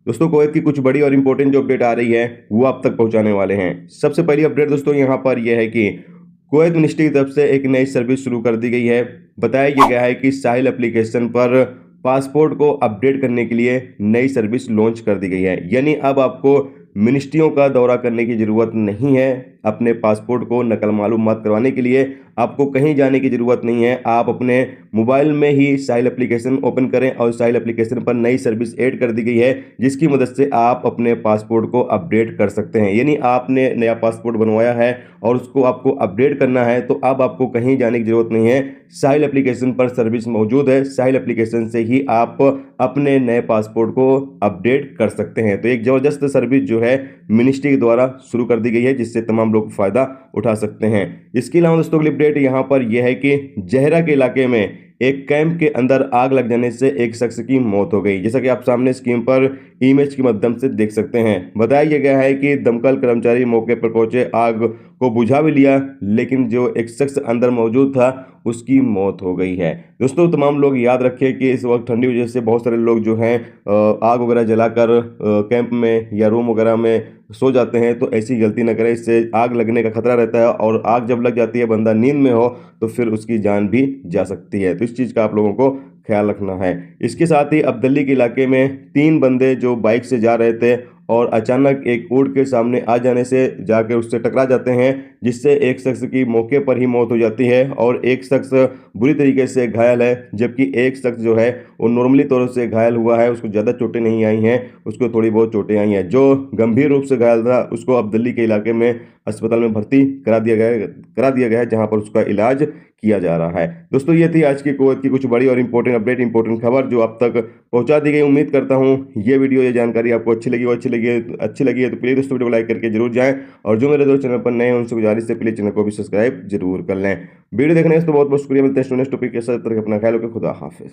दोस्तों कुवैत की कुछ बड़ी और इंपॉर्टेंट जो अपडेट आ रही है वो आप तक पहुंचाने वाले हैं। सबसे पहली अपडेट दोस्तों यहाँ पर यह है कि कुवैत मिनिस्ट्री की तरफ से एक नई सर्विस शुरू कर दी गई है। बताया ये गया है कि साहिल एप्लीकेशन पर पासपोर्ट को अपडेट करने के लिए नई सर्विस लॉन्च कर दी गई है। यानी अब आपको मिनिस्ट्रियों का दौरा करने की ज़रूरत नहीं है। अपने पासपोर्ट को नकल मालूमात करवाने के लिए आपको कहीं जाने की ज़रूरत नहीं है। आप अपने मोबाइल में ही साहिल एप्लीकेशन ओपन करें और साहिल एप्लीकेशन पर नई सर्विस ऐड कर दी गई है, जिसकी मदद से आप अपने पासपोर्ट को अपडेट कर सकते हैं। यानी आपने नया पासपोर्ट बनवाया है और उसको आपको अपडेट करना है, तो अब आपको कहीं जाने की ज़रूरत नहीं है। साहिल एप्लीकेशन पर सर्विस मौजूद है। साहिल एप्लीकेशन से ही आप अपने नए पासपोर्ट को अपडेट कर सकते हैं। तो एक ज़बरदस्त सर्विस जो है मिनिस्ट्री के द्वारा शुरू कर दी गई है, जिससे तमाम लोग फ़ायदा उठा सकते हैं। इसके अलावा दोस्तों अगली अपडेट यहाँ पर यह है कि जहरा के इलाके में एक कैंप के अंदर आग लग जाने से एक शख्स की मौत हो गई, जैसा कि आप सामने स्क्रीन पर इमेज के माध्यम से देख सकते हैं। बताया गया है कि दमकल कर्मचारी मौके पर पहुंचे, आग को बुझा भी लिया, लेकिन जो एक शख्स अंदर मौजूद था उसकी मौत हो गई है। दोस्तों तमाम लोग याद रखें कि इस वक्त ठंडी वजह से बहुत सारे लोग जो हैं आग वगैरह जलाकर कैंप में या रूम वगैरह में सो जाते हैं, तो ऐसी गलती न करें। इससे आग लगने का खतरा रहता है और आग जब लग जाती है, बंदा नींद में हो, तो फिर उसकी जान भी जा सकती है। तो इस चीज़ का आप लोगों को ख्याल रखना है। इसके साथ ही अब्दली के इलाके में 3 बंदे जो बाइक से जा रहे थे और अचानक एक ऊँट के सामने आ जाने से जाकर उससे टकरा जाते हैं, जिससे एक शख्स की मौके पर ही मौत हो जाती है और एक शख्स बुरी तरीके से घायल है। जबकि एक शख्स जो है वो नॉर्मली तौर से घायल हुआ है, उसको ज़्यादा चोटें नहीं आई हैं, उसको थोड़ी बहुत चोटें आई हैं। जो गंभीर रूप से घायल था उसको अब्दली के इलाके में अस्पताल में भर्ती करा दिया गया है, जहां पर उसका इलाज किया जा रहा है। दोस्तों ये थी आज की कुवैत की कुछ बड़ी और इंपॉर्टेंट खबर जो आप तक पहुंचा दी गई। उम्मीद करता हूं ये वीडियो, ये जानकारी आपको अच्छी लगी है तो प्लीज़ दोस्तों वीडियो को लाइक करके जरूर जाएं, और जो मेरे दोस्त चैनल पर नए हैं उनसे गुजारिश है प्लीज़ चैनल को भी सब्सक्राइब जरूर कर लें। वीडियो देखने के लिए बहुत बहुत शुक्रिया। मिलते हैं नेक्स्ट टॉपिक के साथ। अपना ख्याल रखें। खुदा हाफिज़।